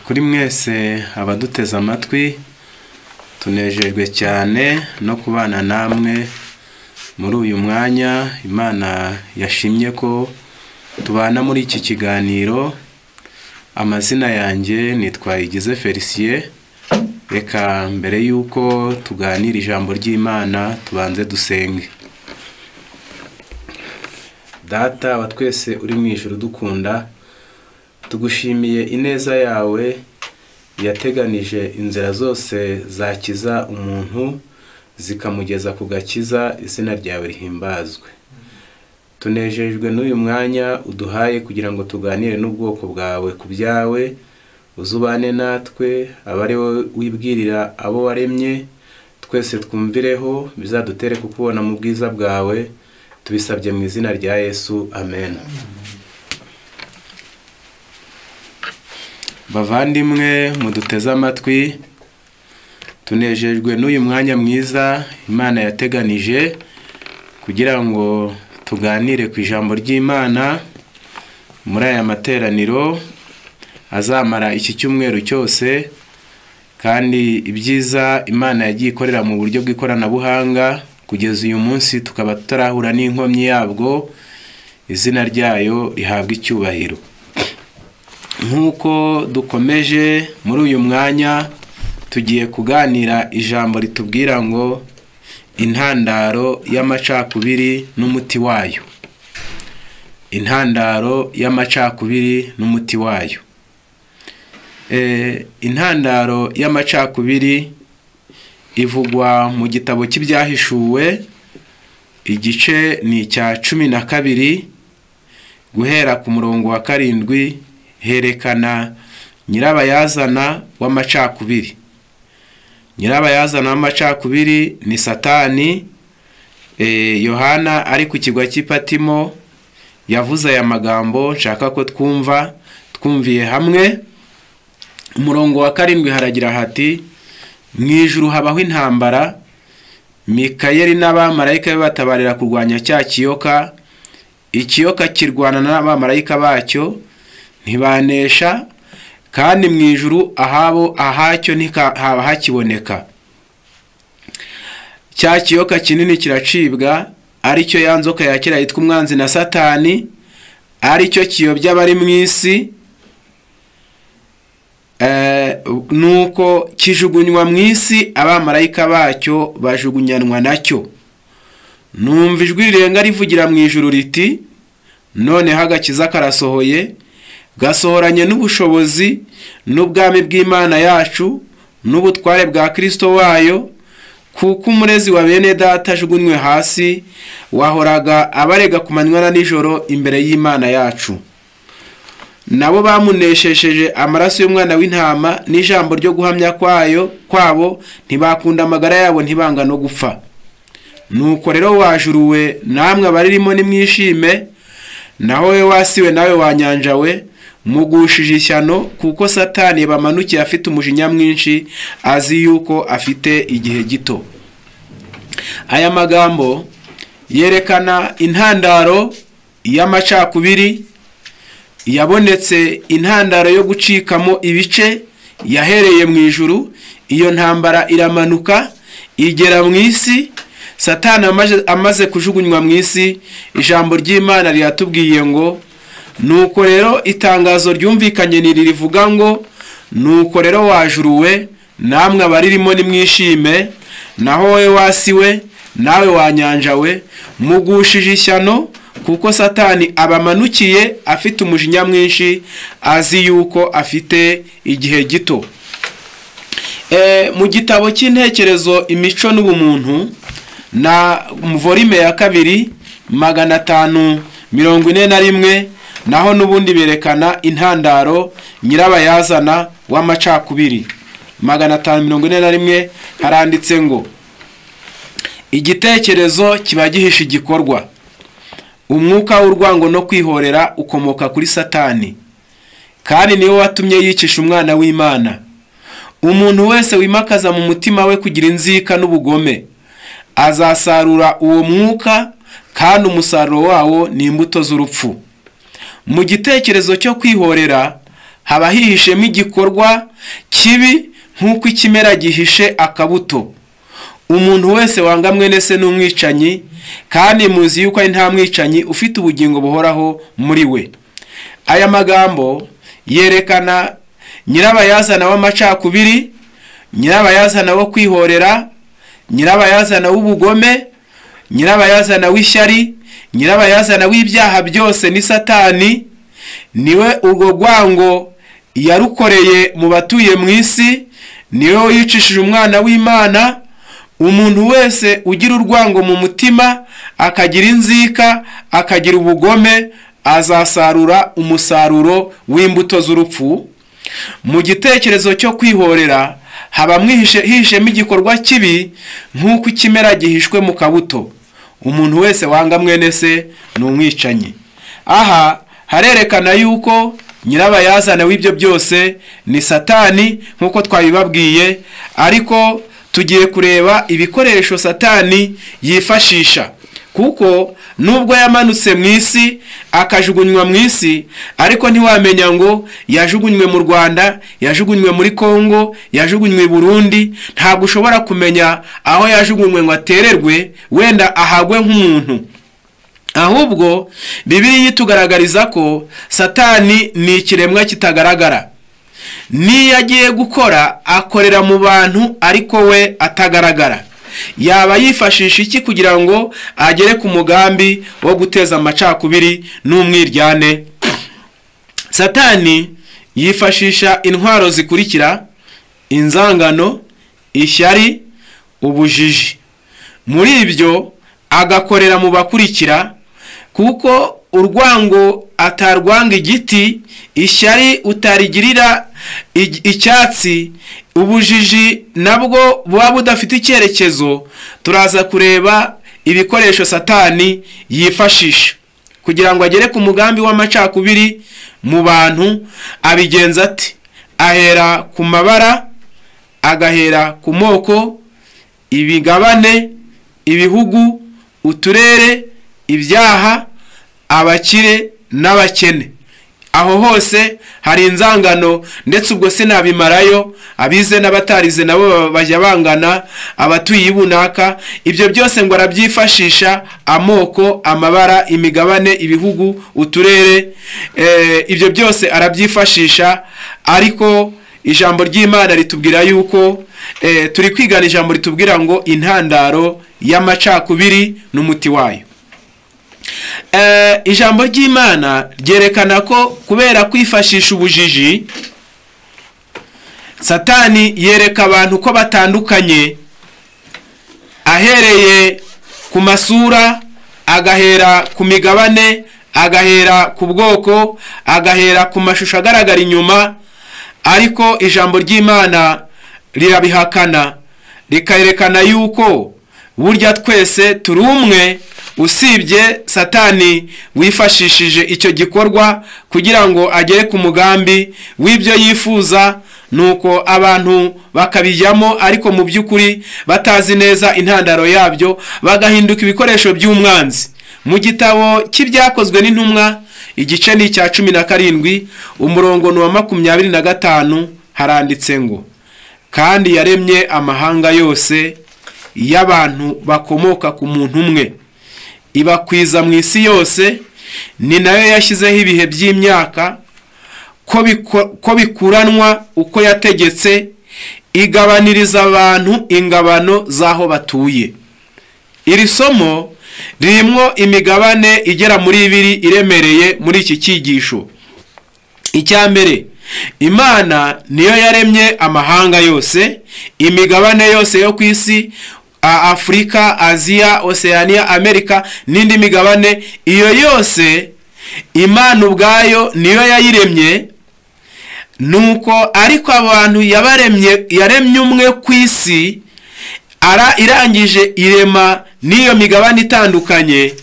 Kuri mwese abaduteze amatwi tunejejwe cyane no kubana namwe muri uyu mwanya. Imana yashimye ko tubana muri iki kiganiro. Amazina yanjye nitwa Igize Felicien. Reka mbere yuko tuganira ijambo ry'Imana tubanze dusenge. Data wa twese uri mu ijuru dukunda, tugushimiye ineza yawe yateganije inzira zose zakiza umuntu zikamugeza ku gakiza. Izina ryawe rihimbazwe. Tunejejwe n'uyu mwanya uduhaye kugira ngo tuganire n'ubwoko bwawe ku byawe. Uzubane natwe, abari wowe wibwirira abo waremye, twese twumvireho bizadutere kukubona mu bwiza bwawe. Tubisabye mu izina rya Yesu, amen. Bavandimwe muduteze amatwi, tunejejwe n'uyu mwanya mwiza Imana yateganije kugira ngo tuganire ku ijambo ry'Imana muri aya materaniro azamara iki cyumweru cyose. Kandi ibyiza Imana yagiye ikorera mu buryo bw'ikoranabuhanga kugeza uyu munsi tukaba tutarahura n'inkomyi yabwo. Izina ryayo rihabwa icyubahiro. Nk'uko dukomeje muri uyu mwanya, tugiye kuganira ijambo ritubwira ngo intandaro y'amacakubiri n'umuti wayo. Intandaro y'amacakubiri n'umuti wayo. Intandaro y'amacakubiri ivugwa mu gitabo cy'Ibyahishuwe, igice ni icya 12 guhera ku murongo wa 7. Herekana nyirabayazana w'amacakubiri. Nyirabayazana w'amacakubiri ni Satani. Yohana ari ku kigwa cy'Ipatimo yavuze aya magambo nshaka ko twumviye hamwe. Umurongo wa 7 haragira hati: mu ijuru habaho intambara, Mikayeli n'abamarayika be batabarira kurwanya cya kiyoka. Ikiyoka kirwana n'abamarayika bacyo ntibanesha, kandi mu ijuru ahacyo haba hakiboneka. Cya kiyoka kinini kiracibwa, aricyo ya nzoka ya kera yitwa umwanzi na Satani, aricyo kiyobya abari mu isi. Nuko kijugunywa mu isi, abamarayika bacyo bajugunyanwa nacyo. Numva ijwi rirenga rivugira mu ijuru riti: noneho agakiza karasohoye, gasohoranye n'ubushobozi n'ubwami bw'Imana yacu n'ubutware bwa Kristo wayo, kuko umurezi wa bene data ajugunywe hasi, wahoraga abarega ku manywa na nijoro imbere y'Imana yacu. Nabo bamuneshesheje amaraso y'umwana w'intama n'ijambo ryo guhamya kwabo, ntibakunda amagara yabo, ntibanga no gupfa. Nuko rero wajuruwe, namwe abaririmo nimwishime, naho we wasiwe nawe wanyanja we, mugushije ishyano, kuko Satani bamanukiye afite umujinya mwinshi, azi yuko afite igihe gito. Aya magambo yerekana intandaro y'amacakubiri. Yabonetse intandaro yo gucikamo ibice yahereye mu ijuru. Iyo ntambara iramanuka igera mu isi. Satani amaze kujugunywa mu isi, ijambo ry'Imana riratubwiye ngo nuko rero itangazo ryumvikanye rivuga ngo nuko rero wajuruwe, namwe abaririmo nimwishime, naho we wasiwe nawe wanyanja we, mugushije ishyano, kuko Satani abamanukiye afite umujinya mwinshi, azi yuko afite igihe gito. Mu gitabo cy'intekerezo imico n'ubumuntu na volume ya 2 541, naho nubundi berekana intandaro nyirabayazana w'amacakubiri. 541 haranditse ngo igitekerezo kiba gihisha igikorwa. Umwuka w'urwango no kwihorera ukomoka kuri Satani, kandi niwe watumye yicisha umwana w'Imana. Umuntu wese wimakaza mu mutima we kugira inzika n'ubugome azasarura uwo mwuka, kandi umusaruro wawo ni imbuto z'urupfu. Mu gitekerezo cyo kwihorera haba hihishemo igikorwa kibi nk'uko ikimera gihishe akabuto. Umuntu wese wanga mwene se n'umwicanyi, kandi muzi yuko ari nta mwicanyi ufite ubugingo buhoraho muri we. Aya magambo yerekana nyirabayazana w'amacakubiri, nyirabayazana wo kwihorera, nyirabayazana w'ubugome, nyirabayazana w'ishyari, nyirabayazana w'ibyaha byose ni Satani. Niwe urwo rwango yarukoreye mu batuye mu isi, niwe yicishije umwana w'Imana. Umuntu wese ugira urwango mu mutima, akagira inzika, akagira ubugome, azasarura umusaruro w'imbuto z'urupfu. Mu gitekerezo cyo kwihorera haba hihishemo igikorwa kibi nk'uko ikimera gihishwe mu kabuto. Umuntu wese wanga mwene se ni umwicanyi. Aha harerekana yuko nyirabayazana w'ibyo byose ni Satani nk'uko twabibabwiye, ariko tugiye kureba ibikoresho Satani yifashisha, kuko nubwo yamanutse mu isi akajugunywa mu isi, ariko ntiwamenya ngo yajugunywe mu Rwanda, yajugunywe muri Kongo, yajugunywe i Burundi. Ntabwo ushobora kumenya aho yajugunywe ngo atererwe wenda ahagwe nk'umuntu. Ahubwo Bibiliya itugaragariza ko Satani ni ikiremwa kitagaragara. Niyo agiye gukora akorera mu bantu ariko we atagaragara. Yaba yifashisha iki kugira ngo agere ku mugambi wo guteza amacakubiri n'umwiryane? Satani yifashisha intwaro zikurikira: inzangano, ishyari, ubujiji. Muri ibyo agakorera mu bakurikira, kuko urwango atarwanga igiti, ishyari utarigirira icyatsi, ubujiji nabwo buba budafite icyerekezo. Turaza kureba ibikoresho Satani yifashisha kugira ngo agere ku mugambi w'amacakubiri mu bantu. Abigenza ati: ahera ku mabara, agahera ku moko, ibigabane, ibihugu, uturere, ibyaha, abakire n'abakene. Aho hose hari inzangano, ndetse ubwo sinabimarayo, abize n'abatarize nabo bajya bangana, abatuye ibunaka. Ibyo byose ngo arabyifashisha: amoko, amabara, imigabane, ibihugu, uturere, ibyo byose arabyifashisha. Ariko ijambo ry'Imana ritubwira yuko turi kwigana ijambo ritubwira ngo intandaro y'amacakubiri n'umuti wayo. Ijambo ry'Imana ryerekana ko kubera kwifashisha ubujiji, Satani yereka abantu ko batandukanye, ahereye ku masura, agahera ku migabane, agahera ku bwoko, agahera ku mashusho agaragara inyuma. Ariko ijambo ry'Imana rirabihakana, rikerekana yuko burya twese turi umwe, usibye Satani wifashishije icyo gikorwa kugira ngo agere ku mugambi w'ibyo yifuza, nuko abantu bakabijyamo ariko mu by'ukuri batazi neza intandaro yabyo, bagahinduka ibikoresho by'umwanzi. Mu gitabo cy'ibyakozwe n'intumwa, igice ni icya 17, umurongo ni wa 25, haranditse ngo: kandi yaremye amahanga yose y'abantu bakomoka ku muntu umwe, ibakwiza mu isi yose. Ni nayo yashyizeho ibihe by'imyaka ko bikuranwa uko yategetse, igabaniriza abantu ingabano z'aho batuye. Iri somo ririmo imigabane igera muri 2 iremereye muri iki cyigisho. Icya mbere, Imana niyo yaremye amahanga yose, imigabane yose yo ku isi: Afrika, Aziya, Oceania, Amerika n'indi migabane. Iyo yose Imana ubwayo niyo yayiremye. Nuko ariko abantu yaremye umwe ku isi, irangije irema n'iyo migabane itandukanye,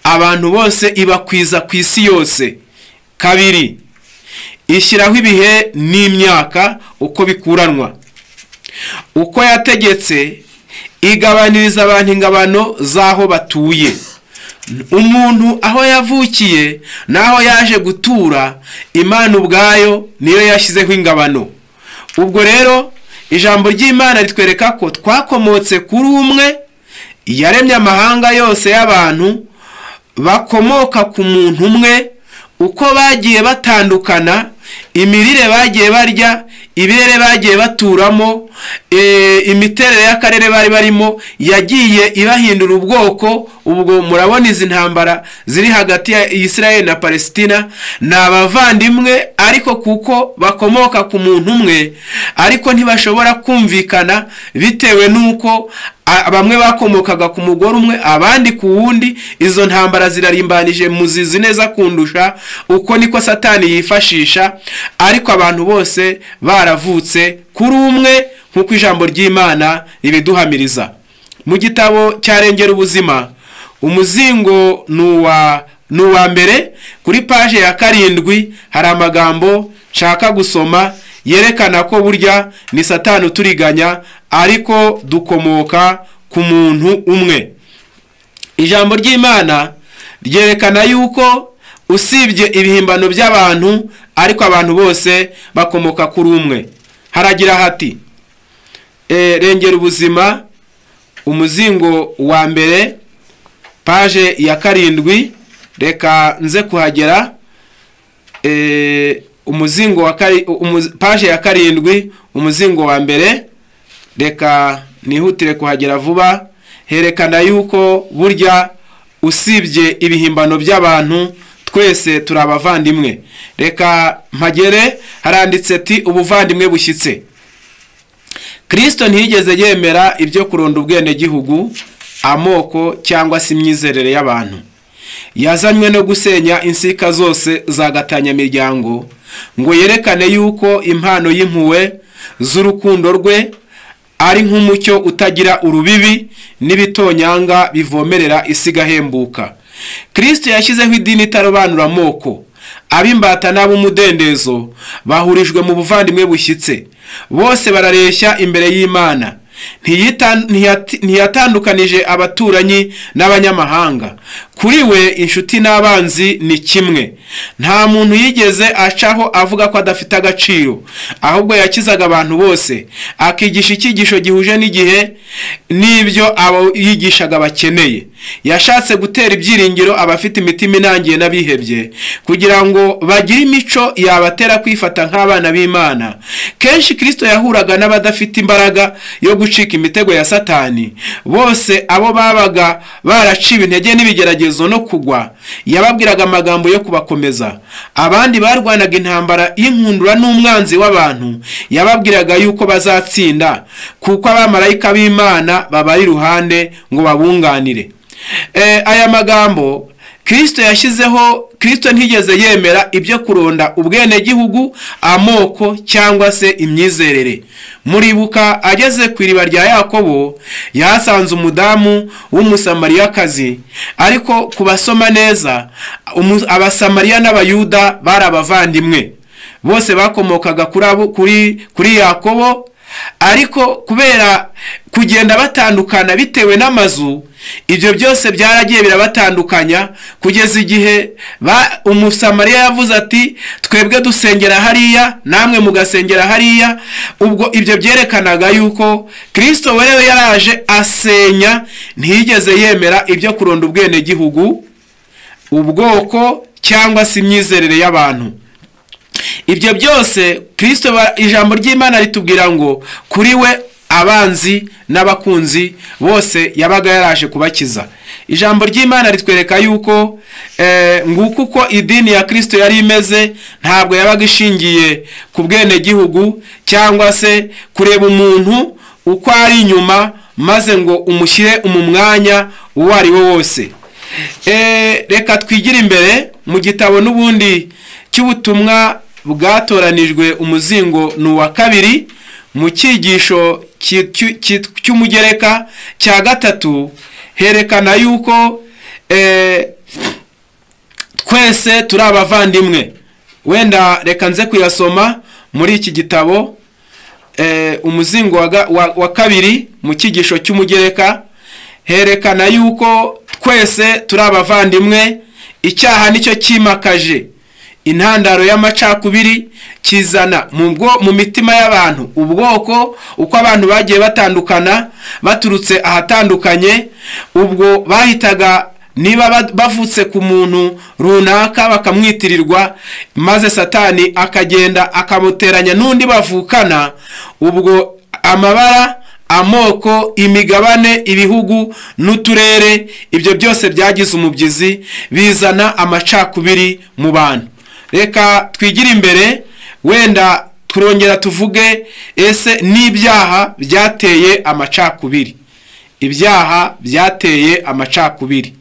abantu bose ibakwiza ku isi yose. Kabiri, ishyiraho ibihe n'imyaka uko bikuranwa, uko yategetse, igabaniriza abantu ingabano z'aho batuye. umuntu aho yavukiye naho yaje gutura, Imana ubwayo niyo yashyizeho ingabano. Ubwo rero ijambo ry'Imana ritwereka ko twakomotse kuri umwe yaremye amahanga yose y'abantu, bakomoka ku muntu umwe. Uko bagiye batandukana, imirire bagiye barya, ibirere bagiye baturamo, imiterere y'akarere bari barimo yagiye ibahindura ubwoko. Ubwo murabona izi ntambara ziri hagati ya Israel na Palestina, ni abavandimwe ariko kuko bakomoka ku muntu umwe, ariko ntibashobora kumvikana bitewe n'uko bamwe bakomokaga ku mugore umwe abandi ku wundi. Izo ntambara zirarimbanije muzizi neza kundusha. Uko niko Satani yifashisha, ariko abantu bose baravutse kuri umwe nk'uko ijambo ry'Imana ribiduhamiriza. Mu gitabo cya Rengera Ubuzima, umuzingo nuwa mbere, kuri paje ya 7 hari amagambo nshaka gusoma yerekana ko burya ni Satani uturiganya, ariko dukomoka ku muntu umwe. Ijambo ry'Imana ryerekana yuko usibye ibihimbano by'abantu, ariko abantu bose bakomoka kuri umwe. Haragira hati, Rengera Ubuzima, umuzingo wa mbere, paje ya 7, reka nze kuhagera. Umuzingo wa paje ya 7, umuzingo wa mbere, reka nihutire kuhagera vuba. Herekana yuko burya usibye ibihimbano by'abantu twese turi abavandimwe. Reka mpagere, haranditse ati ubuvandimwe bushyitse. Kristo ntiyigeze yemera ibyo kuronda ubwene gihugu, amoko cyangwa se imyizerere y'abantu. Yazanywe no gusenya insika zose zagatanya miryango, ngo yerekane yuko impano y'impuhwe z'urukundo rwe ari nk'umucyo utagira urubibi n'ibitonyanga bivomerera isi igahembuka. Kristo yashyizeho idini itarobanura amoko. Abimbata n'ab'umudendezo bahurijwe mu buvandimwe bushyitse. Bose barareshya imbere y'Imana. Ntiyatandukanije abaturanyi n'abanyamahanga. Kuri we inshuti n'abanzi ni kimwe. Nta muntu yigeze acaho avuga ko adafite agaciro, ahubwo yakizaga abantu bose, akigisha icyigisho gihuje n'igihe n'ibyo abo yigishaga bakeneye. Yashatse gutera ibyiringiro abafite imitima inangiye n'abihebye, kugira ngo bagire imico yabatera kwifata nk'abana b'Imana. Kenshi Kristo yahuraga n'abadafite imbaraga yo gucika imitego ya Satani. Bose abo babaga baraciwe intege n'ibigeragezo no kugwa, yababwiraga amagambo yo kubakomeza. Abandi barwanaga intambara y'inkundura n'umwanzi w'abantu, yababwiraga yuko bazatsinda, kuko abamarayika b'Imana babari iruhande ngo babunganire. Aya magambo Kristo yashyizeho. Kristo ntigeze yemera ibyo kuronda ubwene gihugu, amoko cyangwa se imyizerere. Muribuka ageze ku iriba rya Yakobo, yasanze umudamu w'umusamariyakazi, ariko kubasoma neza, abasamariya n'abayuda bari abavandimwe. Bose bakomokaga kuri Yakobo, ariko kubera kugenda batandukana bitewe n'amazu, ibyo byose byaragiye birabatandukanya, kugeza igihe umusamariya yavuze ati twebwe dusengera hariya, namwe mugasengera hariya. Ubwo ibyo byerekanaga yuko Kristo wewe yaraje asenya, ntiyigeze yemera ibyo kuronda ubwene gihugu, ubwoko cyangwa se imyizerere y'abantu. Ibyo byose Kristo, ijambo ry'Imana ritubwira ngo kuri we abanzi n'abakunzi bose yabaga yaraje kubakiza. Ijambo ry'Imana ritwereka yuko nguko uko idini ya Kristo yari imeze, ntabwo yabaga ishingiye ku bwene gihugu cyangwa se kureba umuntu uko ari inyuma maze ngo umushyire mu mwanya uwo ari wo wose. Reka twigire imbere mu gitabo n'ubundi cy'ubutumwa bwatoranijwe, umuzingo nuwa 2, mu cyigisho cy'umugereka cya 3, herekana yuko twese turi abavandimwe. Wenda reka nze kuyasoma muri iki gitabo, umuzingo wa 2 mu cyigisho cy'umugereka, herekana yuko twese turi abavandimwe. Icyaha nicyo kimakaje intandaro y'amacakubiri, kizana mu mitima y'abantu ubwoko, uko abantu bagiye batandukana baturutse ahatandukanye. Ubwo bahitaga niba bavutse ku muntu runaka bakamwitirirwa, maze Satani akagenda akamuteranya n'undi bavukana. Ubwo amabara, amoko, imigabane, ibihugu n'uturere, ibyo byose byagize umubyizi, bizana amacakubiri mu bantu. Reka twigire imbere, wenda turongera tuvuge ese n'ibyaha byateye amacakubiri. Ibyaha byateye amacakubiri.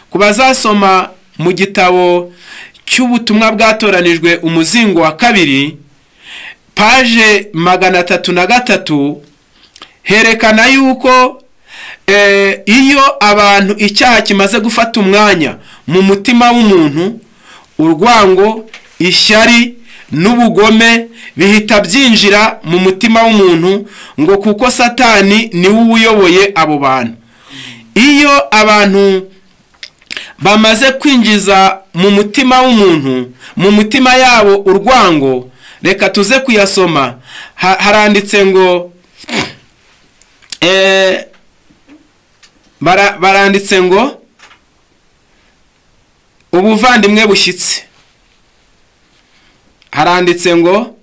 Ku bazasoma mu gitabo cy'ubutumwa bwatoranijwe umuzingo wa 2, paje 303, herekana yuko iyo abantu icyaha kimaze gufata umwanya mu mutima w'umuntu, urwango, ishyari n'ubugome bihita byinjira mu mutima w'umuntu, ngo kuko Satani niwe uyoboye abo bantu. Iyo abantu bamaze kwinjiza mu mutima w'umuntu, mu mutima yabo urwango, reka tuze kuyasoma. Haranditse ngo baranditse ngo ubuvandimwe bushyitse. Haranditse ngo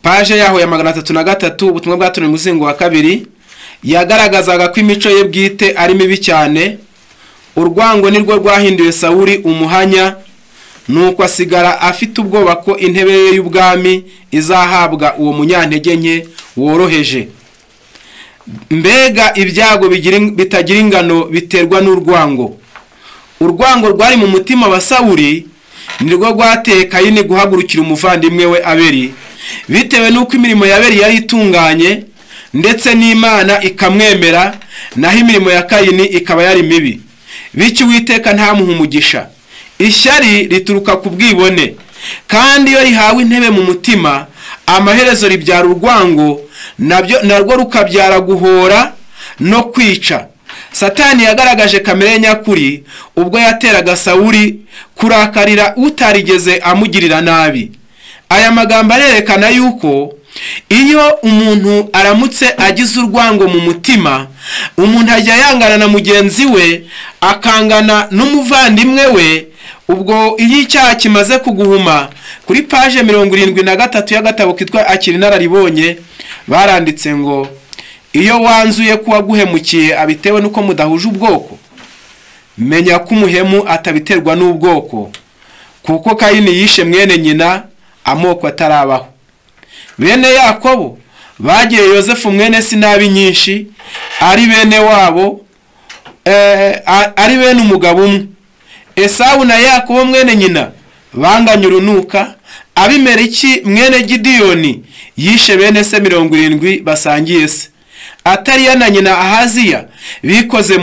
paje yaho ya 303, ubutumwa bwatoranyijwe umuzingo wa 2, yagaragazaga ko imico ye bwite ari mibi cyane. Urwango nirwo rwahinduye Sawuli umuhanya, nuko asigara afite ubwoba ko intebe ye y'ubwami izahabwa uwo munyantege nke woroheje. Mbega ibyago bitagira ingano biterwa n'urwango. Urwango rwari mu mutima wa Sawuli nirwo rwateye Kayini guhagurukira umuvandimwe we Abeli, bitewe n'uko imirimo ya Abeli yari itunganye ndetse n'Imana ikamwemera, naho imirimo ya Kayini ikaba yari mibi. Bityo Uwiteka ntamuha umugisha. Ishyari rituruka ku bwibone, kandi iyo rihawe intebe mu mutima, amaherezo ribyara urwango, narwo rukabyara guhora no kwica. Satani yagaragaje kamere nyakuri ubwo yateraga Sawuli kurakarira utarigeze amugirira nabi. Aya magambo arerekana yuko iyo umuntu aramutse agize urwango mu mutima, umuntu ajya yangana na mugenzi we, akangana n'umuvandimwe we. Ubwo iyo icyaha kimaze kuguhuma, kuri paje 73 y'agatabo kitwa Akiri Inararibonye, baranditse ngo iyo wanzuye ko waguhemukiye abitewe nuko mudahuje ubwoko, menya ko umuhemu atabiterwa n'ubwoko, kuko Kayini yishe mwene nyina amoko atarabaho. Bene Yakobo bagiye Yosefu mwene Sinabi nyinshi, ari bene wabo, ari bene umugabo umwe. Esawu na Yakobo mwene nyina banganye urunuka. Abimeleki mwene Gidiyoni yishe bene se 70 basangiye se. Atariya na nyina Ahaziya yikoze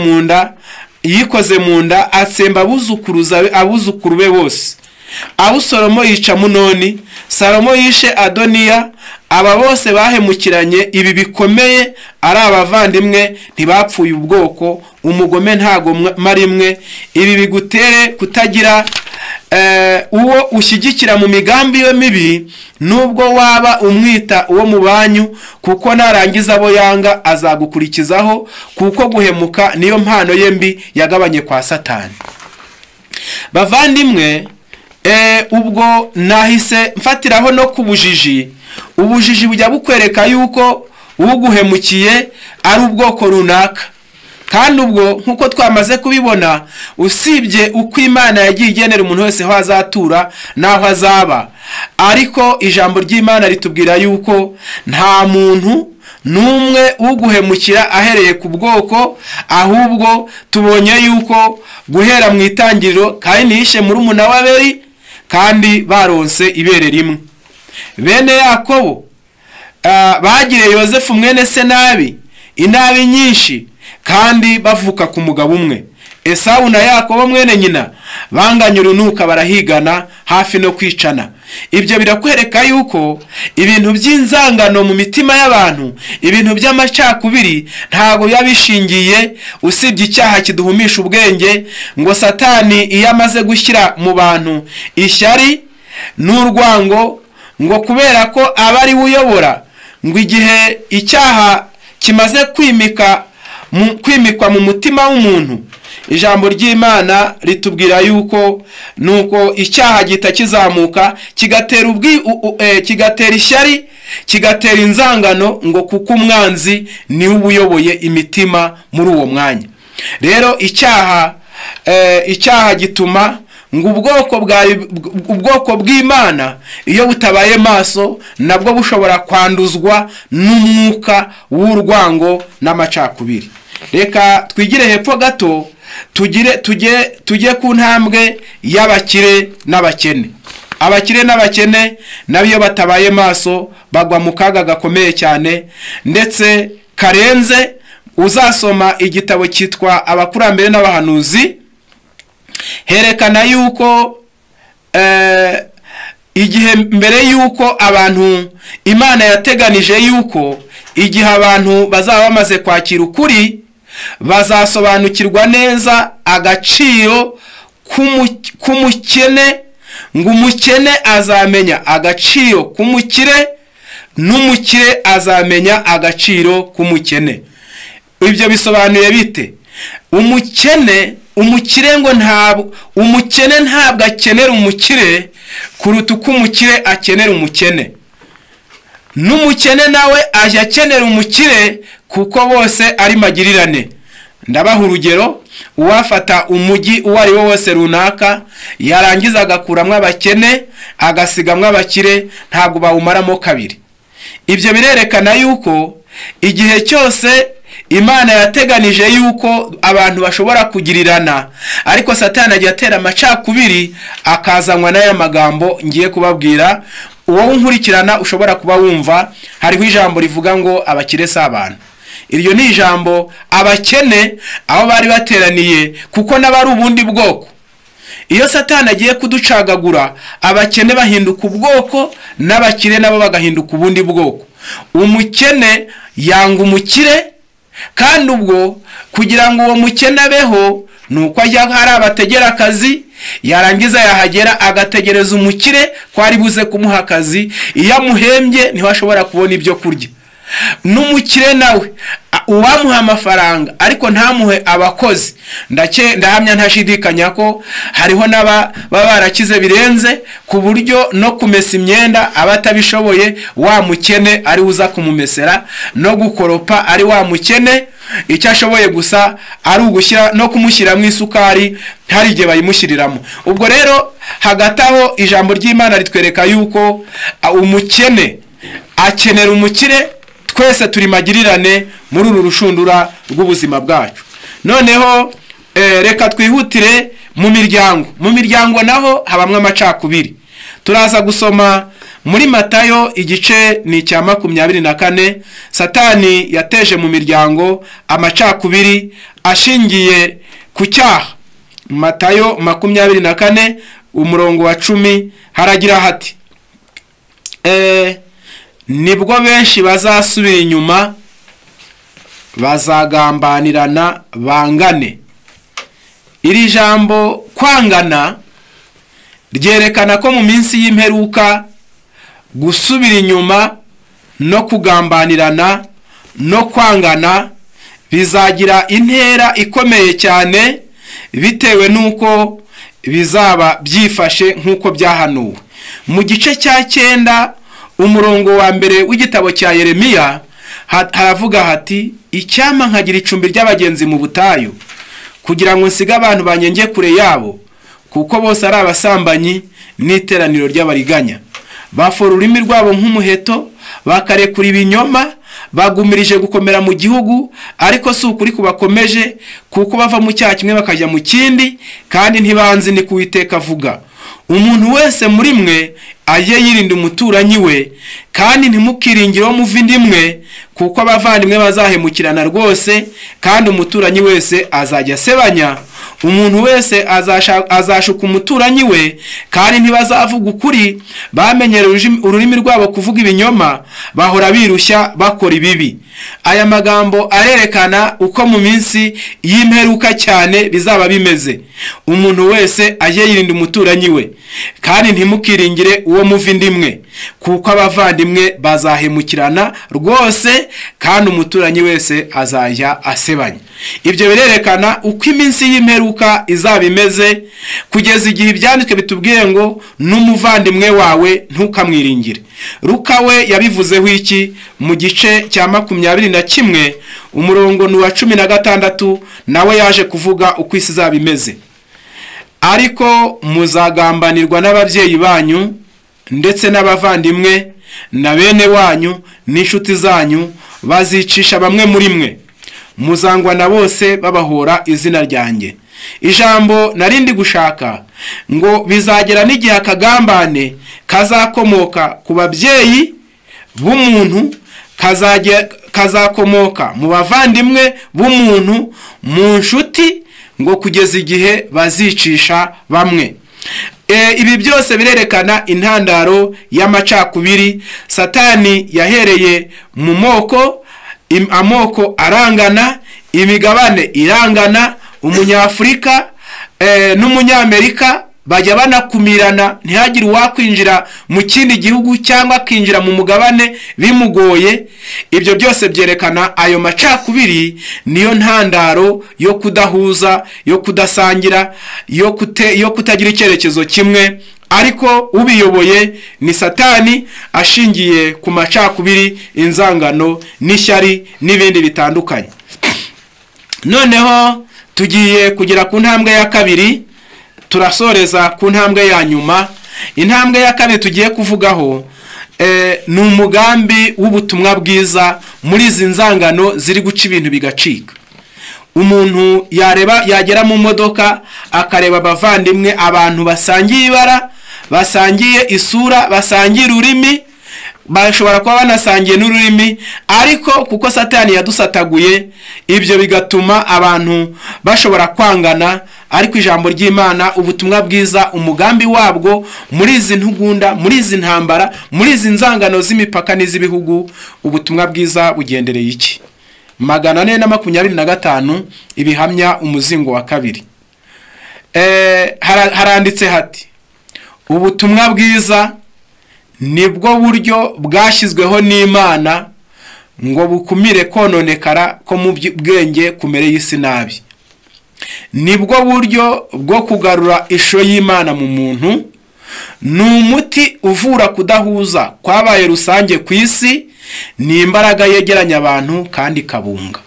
mu nda atsemba abuzukuru be bose. Abusalomo yica Munoni, Salomo yishe Adoniya. Aba bose bahemukiranye ibi bikomeye, ari abavandimwe, ntibapfuye ubwoko. Umugome ntago marimwe. Ibi bigutere kutagira uwo ushyigikira mu migambi yo mibi, nubwo waba umwita uwo mu banyu, kuko narangiza abo yanga azagukurikizaho, kuko guhemuka niyo mpano ye mbi yagabanye kwa Satani. Bavandimwe, ubwo nahise mfatiraho no kubujiji. Ubujiji bujya bukwereka yuko uguhemukiye ari ubwoko runaka, kandi ubwo nkuko twamaze kubibona, usibye uko Imana yagiye igenera umuntu wese aho azatura naho azaba, ariko ijambo ry'Imana ritubwira yuko nta muntu numwe uguhemukira ahereye ku bwoko, ahubwo tubonye yuko guhera mu itangiriro Kayini yishe murumuna wa Abeli, kandi baronse ibere rimwe. Bene Yakobo bagiriye Yosefu mwene se nabi, inabi nyinshi, kandi bavuka ku mugabo umwe. Esawu na Yakobo mwene nyina banganye urunuka, barahigana hafi no kwicana. ibyo birakwereka yuko ibintu by'inzangano mu mitima y'abantu, ibintu by'amacakubiri ntabwo biba bishingiye, usibye icyaha kiduhumisha ubwenge, ngo Satani iyo amaze gushyira mu bantu ishyari n'urwango, ngo kubera ko aba ari we uyobora, ngo igihe icyaha kimaze kwimikwa mu mutima w'umuntu, ijambo ry'Imana ritubwira yuko nuko icyaha gihita kizamuka kigatera ishyari, kigatera inzangano, ngo kuko umwanzi niwe uyoboye imitima muri uwo mwanya. Rero icyaha gituma ngo ubwoko bw'Imana iyo butabaye maso nabwo bushobora kwanduzwa n'umwuka w'urwango n'amacakubiri. Reka twigire hepfo gato tujye ku ntambwe y'abakire n'abakene. Abakire n'abakene nabo iyo batabaye maso bagwa mu kaga gakomeye cyane, ndetse karenze. Uzasoma igitabo cyitwa Abakurambere n'Abahanuzi, herekana yuko igihe mbere yuko abantu, Imana yateganije yuko igihe abantu bazaba bamaze kwakira ukuri, bazasobanukirwa neza agaciro k'umukene, ngo umukene azamenya agaciro k'umukire, n'umukire azamenya agaciro k'umukene. Ibyo bisobanuye bite? Umukire ngo umukene ntabwo akenera umukire kuruta uko umukire akenera umukene, n'umukene nawe ajya akenera umukire kuko bose ari magirirane. Ndabaha urugero, uwafata umujyi uwo ari wo wose runaka, yarangiza agakuramo abakene agasigamwa abakire, ntabwo bawumaramo kabiri. Ibyo birerekana yuko igihe cyose Imana yateganije yuko abantu bashobora kugirirana, ariko Satani agiye atera amacakubiri, akazanwa n'aya magambo ngiye kubabwira. Uwo nkurikirana ushobora kuba wumva hariho ijambo rivuga ngo abakire si abantu. Iryo ni ijambo abakene aho bari bateraniye, kuko n'abari ubundi bwoko. Iyo Satani agiye kuducagagura, abakene bahinduka ubwoko, n'abakire nabo bagahinduka ubundi bwoko. Umukene yanga umukire, kandi ubwo kugira ngo uwo mukene abeho nuko ajya hari abategera akazi, yarangiza yahagera agategereza umukire ko ari buze kumuha akazi. Iyo amuhembye niho ashobora kubona ibyo kurya. N'umukire nawe uwamuha amafaranga ariko ntamuhe abakozi, ndahamya ntashidikanya ko hariho n'aba barakize birenze ku buryo no kumesa imyenda abatabishoboye wa mukene ari uza kumumesera, no gukoropa ari wa mukene, icyo ashoboye gusa ari ugushyira no kumushyira mu isukari hari igihe bayimushyiriramo. Ubwo rero hagati aho ijambo ry'Imana ritwereka yuko umukene akenera umukire, twese turi magirirane muri uru rushundura rw'ubuzima bwacu. Noneho reka twihutire mu miryango naho habamwe amacakubiri. Turaza gusoma muri Matayo igice ni cya 24. Satani yateje mu miryango amacakubiri ashingiye ku cyaha. Matayo 24 umurongo wa 10 haragira hati, nibwo benshi bazasubira inyuma, bazagambanirana bangane. Iri jambo kwangana ryerekana ko mu minsi y'imperuka gusubira inyuma no kugambanirana no kwangana bizagira intera ikomeye cyane, bitewe nuko bizaba byifashe nk'uko byahanuwe. Mu gice cya 9 umurongo wa mbere w'igitabo cya Yeremiya haravuga hati, icyama nkagira icumbi ry'abagenzi mu butayu, kugira ngo nsiga abantu banyenge kure yabo, kuko bose ari abasambanyi n'iteraniro ry'abariganya. Bafora ururimi rwabo nk'umuheto, bakarekura ibinyoma, bagumirije gukomera mu gihugu, ariko si ukuri kubakomeje, kuko bava mu cyaha kimwe bakajya mu kindi, kandi ntibanzi ni ko Uwiteka avuga. Umuntu wese muri mwe ajye yirinda umuturanyi we, kandi ntimukiringire uwo muva indi imwe, kuko abavandimwe bazahemukirana rwose, kandi umuturanyi wese azajya asebanya umuntu wese azashuka umuturanyi we, kandi ntibazavuga ukuri. Bamenyereye ururimi rwabo kuvuga ibinyoma, bahora birushya bakora ibibi. Aya magambo arerekana uko mu minsi y'imperuka cyane bizaba bimeze. Umuntu wese ajye yirinda umuturanyi we, kandi ntimukiringire uwo muva indimwe, kuko abavandimwe bazahemukirana rwose, kandi umuturanyi wese azajya asebanya. Ibyo birerekana uko iminsi y'imperuka izaba imeze, kugeza igihe ibyanditswe bitubwiye ngo n'umuvandimwe wawe ntukamwiringire. Luka we yabivuzeho iki? Mu gice cya 21 umurongo wa 16 nawe yaje kuvuga uko isi izaba imeze. Ariko muzagambanirwa n'ababyeyi banyu ndetse n'abavandimwe na bene wanyu n'inshuti zanyu, bazicisha bamwe muri mwe, muzangwa na bose babahora izina ryanjye. Ijambo narindi gushaka ngo bizagera n'igihe akagambane kazakomoka ku babyeyi b'umuntu, kazakomoka mu bavandimwe b'umuntu, mu nshuti, ngo kugeza igihe bazicisha bamwe. Ibi byose birerekana intandaro y'amacakubiri. Satani yahereye mu moko, amoko arangana, imigabane irangana, umunyafurika n'umunyamerika bajya banakumirana, ntihagire uwakwinjira mu kindi gihugu cyangwa akinjira mu mugabane bimugoye. Ibyo byose byerekana ayo macakubiri niyo ntandaro yo kudahuza, yo kudasangira, yo kutagira icyerekezo kimwe. Ariko ubiyoboye ni Satani, ashingiye ku macakubiri, inzangano n'ishyari n'ibindi bitandukanye. Noneho tugiye kugera ku ntambwe ya kabiri, turasoreza ku ntambwe ya nyuma. Intambwe ya kabiri tugiye kuvugaho ni umugambi w'ubutumwa bwiza muri izi nzangano ziri guca ibintu bigacika. Umuntu yagera mu modoka akareba abavandimwe, abantu basangiye ibara, basangiye isura, basangiye ururimi, bashobora kuba banasangiye n'ururimi, ariko kuko Satani yadusataguye, ibyo bigatuma abantu bashobora kwangana. Ariko ijambo ry'Imana, ubutumwa bwiza, umugambi wabwo muri izi ntugunda, muri izi ntambara, muri izi nzangano z'imipaka n'iz'ibihugu, ubutumwa bwiza bugendereye iki? 425 ibihamya umuzingo wa kabiri. Haranditse hati: ubutumwa bwiza nibwo buryo bwashyizweho n'Imana ngo bukumire kononekara ko mu bwenge kumereye isi nabi. Nibwo buryo bwo kugarura ishusho y'Imana mu muntu. Ni umuti uvura kudahuza kwabaye rusange ku isi, ni imbaraga yegeranya abantu kandi kabunga.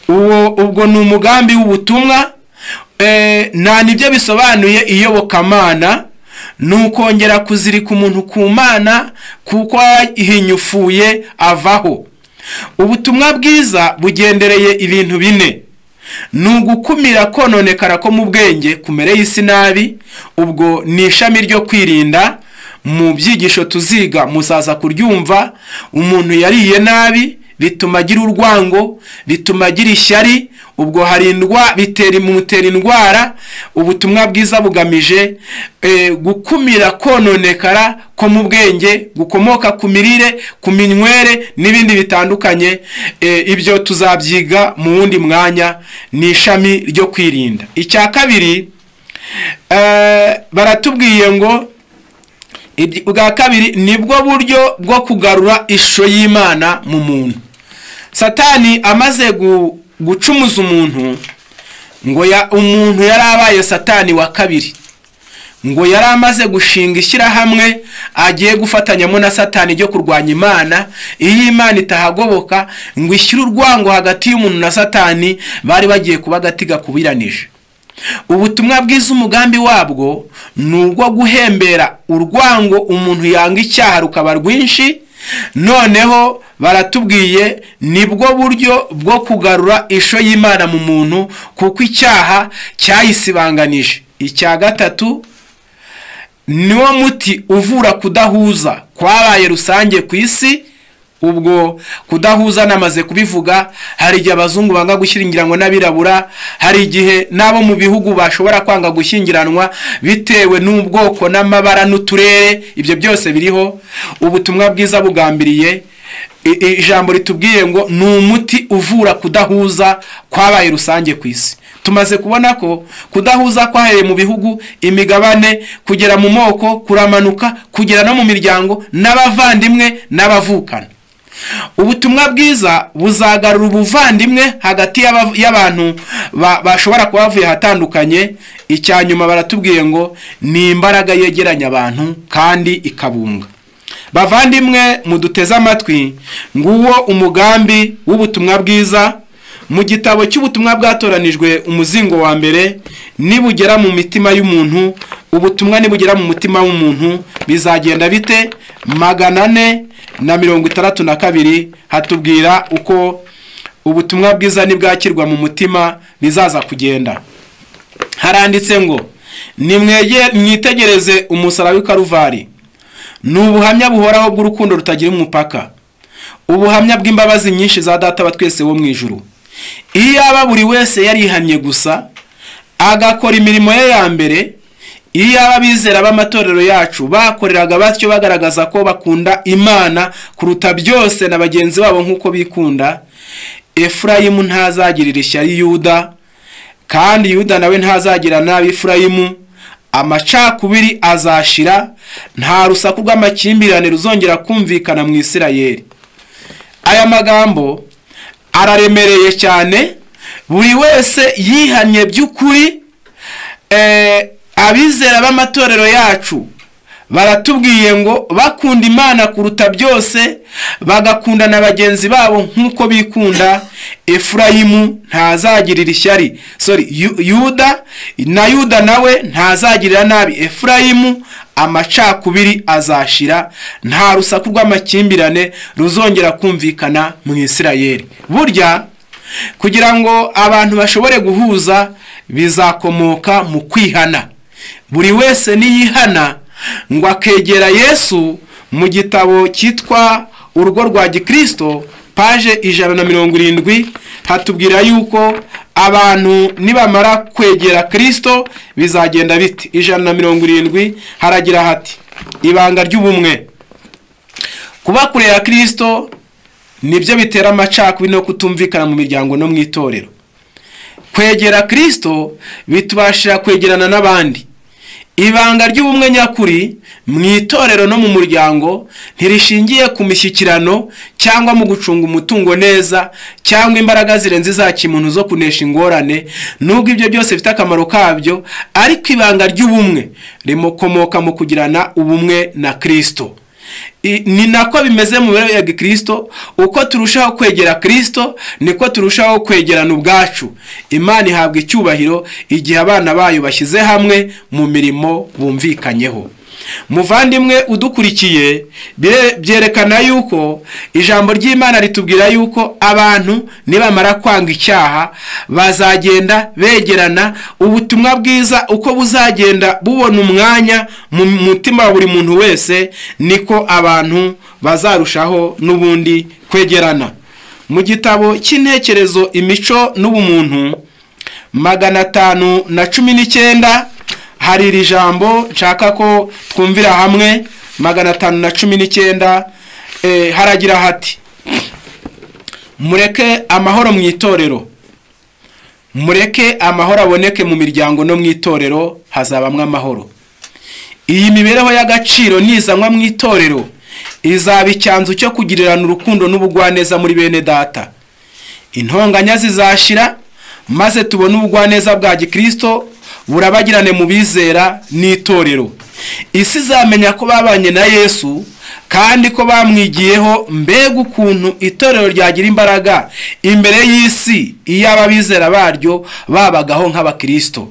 Ubwo ni umugambi w'ubutumwa. Nta nibyo bisobanuye iyobokamana, nukongera kuzirika umuntu ku Mana kuko ihinyufuye avaho. Ubutumwa bwiza bugendereye ibintu bine: nugukumira kononekara ko mu bwenge kumereye isi nabi. Ubwo ni ishami ryo kwirinda. Mu byigisho tuziga muzaza kuryumva. Umuntu yariye nabi bituma agira urwango, bituma agira ishyari, ubwo harindwa mutera indwara. Ubutumwa bwiza bugamije gukumira kononekara ko mu bwenge gukomoka ku mirire, ku minywere n'ibindi bitandukanye. Ibyo tuzabyiga mu wundi mwanya. Ni ishami ryo kwirinda. Icya kabiri, baratubwiye ngo ubwa kabiri nibwo buryo bwo kugarura ishusho y'Imana mu muntu. Satani amaze gucumuza umuntu, ngo umuntu yari abaye Satani wa kabiri, ngo yari amaze gushinga ishyirahamwe agiye gufatanyamo na Satani ryo kurwanya Imana. Iyo Imana itahagoboka ngo ishyire urwango hagati y'umuntu na Satani, bari bagiye kuba agati gakubiranije. Ubutumwa bwiza, umugambi wabwo ni ubwo guhembera urwango umuntu yanga icyaha rukaba rwinshi. Noneho baratubwiye nibwo buryo bwo kugarura ishusho y'Imana mu muntu, kuko icyaha cyayisibanganije. Icya gatatu, niwo muti uvura kudahuza kwabaye rusange ku isi, ubwo kudahuza namaze kubivuga. Hari igihe abazungu banga gushyingiranwa n'abirabura, hari igihe n'abo mu bihugu bashobora kwanga gushyingiranwa bitewe n'ubwoko n'amabara n'uturere. Ibyo byose biriho. Ubutumwa bwiza bugambiriye, ijambo ritubwiye ngo ni umuti uvura kudahuza kwabaye rusange ku isi. Tumaze kubona ko kudahuza kwahereye mu bihugu, imigabane, kugera mu moko, kuramanuka, kugera no mu miryango n'abavandimwe n'abavukana. Ubutumwa bwiza buzagarura ubuvandimwe hagati y'abantu bashobora kuba bavuye hatandukanye. Icyanyuma baratubwiye ngo ni imbaraga yegeranya abantu kandi ikabunga. Bavandimwe muduteze amatwi, nguwo umugambi w'ubutumwa bwiza. Mu gitabo cy'ubutumwa bwatoranijwe umuzingo wa mbere, nibugera mu mitima y'umuntu, ubutumwa nibugera mu mutima w'umuntu bizagenda bite? 462 hatubwira uko ubutumwa bwiza nibwakirwa mu mutima bizaza kugenda. Haranditse ngo mwitegereze umusaraba w'i Karuvari, ni ubuhamya buhoraho bw'urukundo rutagira umupaka, ubuhamya bw'imbabazi nyinshi za Data wa twese wo mu ijuru. Iyaba buri wese yarihannye gusa agakora imirimo ye ya mbere, iyaba abizera b'amatorero yacu bakoreraga batyo bagaragaza ko bakunda Imana kuruta byose na bagenzi babo nk'uko bikunda, Efurayimu ntazagirira ishyari Yuda, kandi Yuda nawe ntazagira nabi Efurayimu. Amacakubiri azashira, nta rusaku rw'amakimbirane ruzongera kumvikana mu Isirayeli. Aya magambo araremereye cyane. Buri wese yihannye by'ukuri. Abizera b'amatorero yacu baratubwiye ngo bakunda Imana kuruta byose, bagakunda na bagenzi babo nk'uko bikunda. Efurayimu ntazagirira ishyari, Yuda nawe ntazagirira nabi Efurayimu. Amacakubiri azashira, nta rusaku rw'amakimbirane ruzongera kumvikana mu Isirayeli. Burya kugira ngo abantu bashobore guhuza bizakomoka mu kwihana. Buri wese niyihana ngo akegera Yesu, mu gitabo cyitwa Urugo rwa Gikristo paje 170 hatubwira yuko abantu nibamara kwegera Kristo bizagenda biti. 170 haragira hati ibanga ry'ubumwe. Kuba kure ya Kristo nibyo bitera amacakubiri no kutumvikana mu miryango no mu itorero. Kwegera Kristo bitubashira kwegerana n'abandi. Ibanga ry'ubumwe nyakuri mu itorero no mu muryango ntirishingiye ku mishyikirano cyangwa mu gucunga umutungo neza cyangwa imbaraga zirenze za kimuntu zo kunesha ingorane, nubwo ibyo byose bifite akamaro kabyo, ariko ibanga ry'ubumwe rimokomoka mu kugirana ubumwe na Kristo. Ni nako bimeze mu mibereho ya Gikristo. Uko turushaho kwegera Kristo niko turushaho kwegerana ubwacu. Imana ihabwa icyubahiro igihe abana bayo bashyize hamwe mu mirimo bumvikanyeho. Muvandimwe udukurikiye, byerekana yuko ijambo ry'Imana ritubwira yuko abantu nibamara kwanga icyaha bazagenda begerana. Ubutumwa bwiza uko buzagenda bubona umwanya mu mutima wa buri muntu wese, niko abantu bazarushaho n'ubundi kwegerana. Mu gitabo cy'intekerezo imico n'ubumuntu 519 hari iri jambo nshaka ko twumvira hamwe. 519 haragira hati mureke amahoro mu itorero, mureke amahoro aboneke mu miryango no mu itorero, hazabamwe amahoro. Iyi mibereho y'agaciro nizanwa mu itorero izaba icyanzu cyo kugirirana urukundo n'ubugwaneza muri bene Data. Intonganya zizashira maze tubone ubugwaneza bwa Gikristo burabagirane mu bizera n'itorero. Isi zamenya ko babanye na Yesu kandi ko bamwigiyeho. Mbega ukuntu itorero ryagira imbaraga imbere y'isi iyo ababizera baryo babagaho nk'abakristo.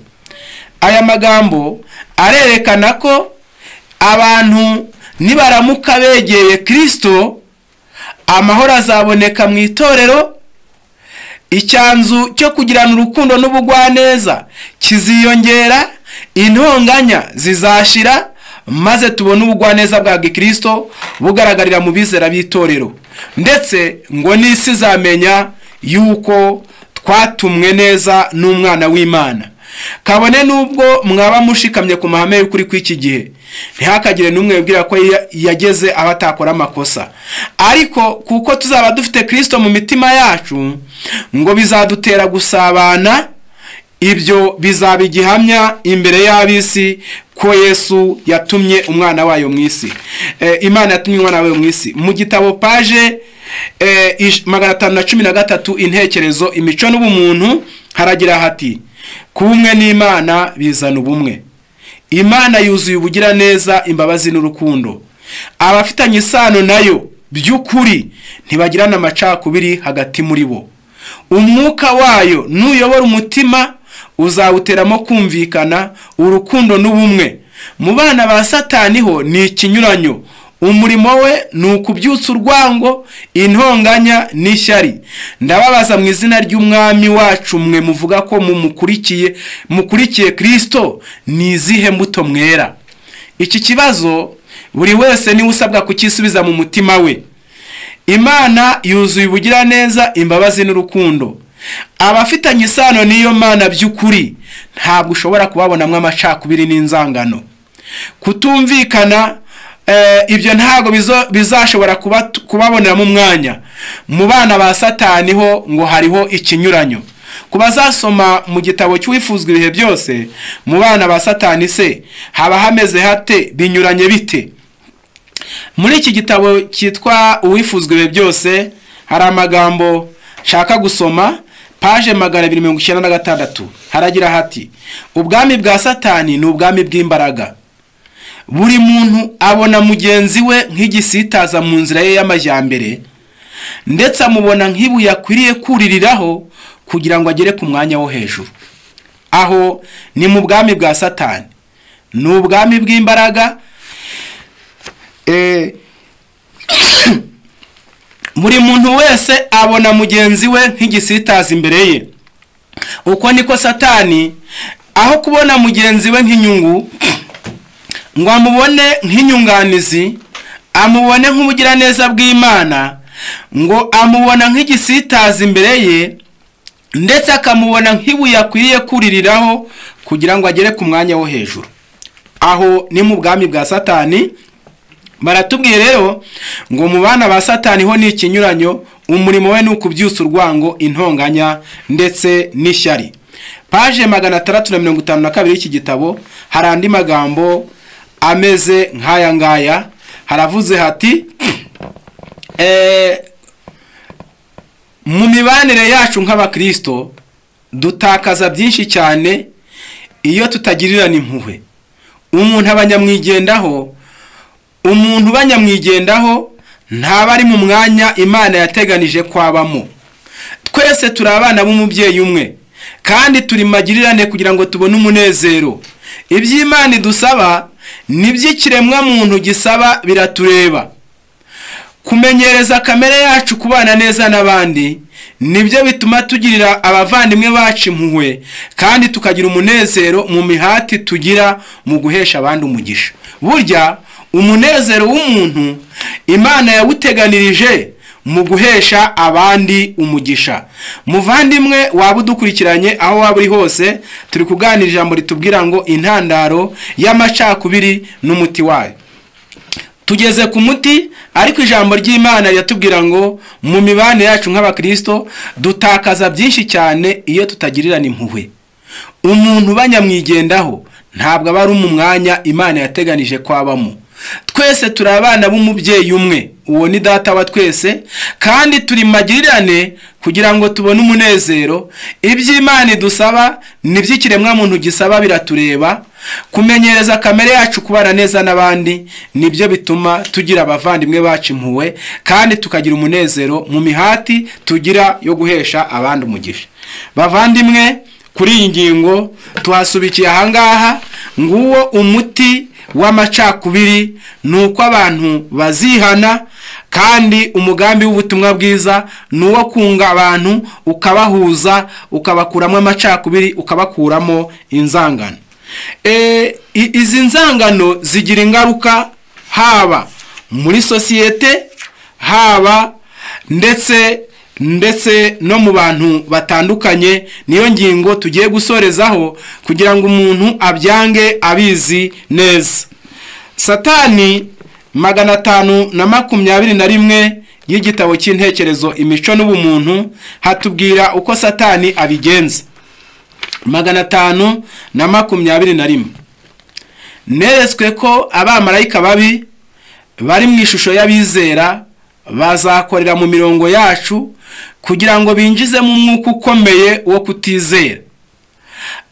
Aya magambo arerekana ko abantu nibaramuka begeye Kristo, amahoro azaboneka mu itorero, icyanzu cyo kugirana urukundo n'ubugwaneza kiziyongera, intonganya zizashira, maze tubone ubugwaneza bwa Gikristo bugaragarira mu bizera b'itorero, ndetse ngo n'isi zamenya yuko twatumwe neza n'umwana w'Imana. Kabone nubwo mwaba mushikamye ku mahame y'ukuri kw'iki gihe, ntihakagire n'umwe wibwira ko yageze aho atakora amakosa, ariko kuko tuzaba dufite Kristo mu mitima yacu, ngo bizadutera gusabana. Ibyo bizaba igihamya imbere y'ab'isi ko Yesu yatumye umwana wayo mu isi. Imana yatumye umwana wayo mu isi. Mu gitabo paje 513 intekerezo imico n'ubumuntu haragira hati: kumwe n'Imana bizana ubumwe. Imana yuzuye ubugira neza, imbabazi n'urukundo. Abafitanye isano nayo by'ukuri ntibagirana amacakubiri hagati muri bo. Umwuka wayo nuyobora umutima uzawuteramo kumvikana, urukundo n'ubumwe. Mu bana ba Satani ho ni ikinyuranyo. Umurimo we ni ukubyutsa urwango, intonganya n'ishyari. Ndababaza mu izina ry'umwami wacu, mwe muvuga ko mukurikiye Kristo, ni izihe mbuto mwera? Iki kibazo buri wese ni usabwa kukisubiza mu mutima we. Imana yuzuye ubugira neza, imbabazi n'urukundo. Abafitanye isano n'iyo Mana by'ukuri ntabwo ushobora kubabonamo amacakubiri n'inzangano. Kutumvikana ibyo ntabwo bizashobora kubabonera mu mwanya. Mu bana ba Satani ho ngo hariho ikinyuranyo. Kubazasoma mu gitabo cy'uwifuzwa ibihe byose, mu bana ba Satani se haba hameze hate, binyuranye bite? Muri iki gitabo cyitwa uwifuzwa ibihe byose hari amagambo nshaka gusoma, paje 296 haragira hati: ubwami bwa Satani ni ubwami bw'imbaraga. Buri muntu abona mugenzi we nk'igisitaza mu nzira ye y'amajyambere, ndetse amubona nk'ibuye akwiriye kuririraho kugira ngo agere ku mwanya wo hejuru. Aho ni mu bwami bwa Satani, ni ubwami bw'imbaraga. Buri muntu wese abona mugenzi we nk'igisitaza imbere ye. Uko niko Satani, aho kubona mugenzi we nk'inyungu ngo amubone nk'inyunganizi, amubone nk'ubugira neza bw'Imana, ngo amubona nk'igisitaza imbere ye, ndetse akamubona nk'ibuye akwiriye kuririraho kugira ngo agere ku mwanya wo hejuru. Aho ni mu bwami bwa Satani. Baratubwiye rero ngo mu bana ba Satani ho ni ikinyuranyo. Umurimo we ni ukubyutsa urwango, intonganya ndetse n'ishyari. Paje 652 y'iki gitabo hari andi magambo ameze nk'aya ngaya. Haravuze hati: mu mibanire yacu nk'abakristo dutakaza byinshi cyane iyo tutagirirana impuhwe. Umuntu banyamwigendaho ntaba ari mu mwanya Imana yateganije kwabamo. Twese turi abana b'umubyeyi umwe, kandi turi magirirane kugira ngo tubone umunezero. Iby'Imana idusaba n'iby'ikiremwa muntu gisaba biratureba. Kumenyereza kamere yacu kubana neza n'abandi nibyo bituma tugirira abavandimwe bacu impuhwe, kandi tukagira umunezero mu mihati tugira mu guhesha abandi umugisha. Burya umunezero w'umuntu Imana yawuteganirije mu guhesha abandi umugisha. Muvandimwe waba udukurikiranye aho waba uri hose, turi kuganira ijambo ritubwira ngo intandaro y'amacakubiri n'umuti wayo. Tugeze ku muti, ariko ijambo ry'Imana yatubwira ngo mu mibanire yacu nk'abakristo dutakaza byinshi cyane iyo tutagirirana impuhwe. Umuntu banyamwigendaho ntabwo aba ari mu mwanya Imana yateganije kwabamo. Twese turi abana b'umubyeyi umwe, uwo ni data wa twese, kandi turi magirirane kugira ngo tubone umunezero. Iby'Imana idusaba n'iby'ikiremwa muntu gisaba biratureba. Kumenyereza kamere yacu kubana neza n'abandi nibyo bituma tugira abavandimwe bacu impuhwe, kandi tukagira umunezero mu mihati tugira yo guhesha abandi umugisha. Bavandimwe, kuri iyi ngingo tuhasubikiye ahangaha. Nguwo umuti w'amacakubiri, nuko abantu bazihana, kandi umugambi w'ubutumwa bwiza nuwo kunga abantu, ukabahuza, ukabakuramo amacakubiri, ukabakuramo inzangano. izi nzangano zigira ingaruka haba muri sosiyete, haba ndetse no mu bantu batandukanye. Niyo ngingo tugiye gusorezaho kugira ngo umuntu abyange abizi neza. Satani 521 y'igitabo cy'intekerezo, imico n'ubumuntu hatubwira uko Satani abigenza. 521 neretswe ko abamarayika babi bari mu ishusho y'abizera bazakorera mu mirongo yacu kugira ngo binjize mu mwuka ukomeye wo kutizera,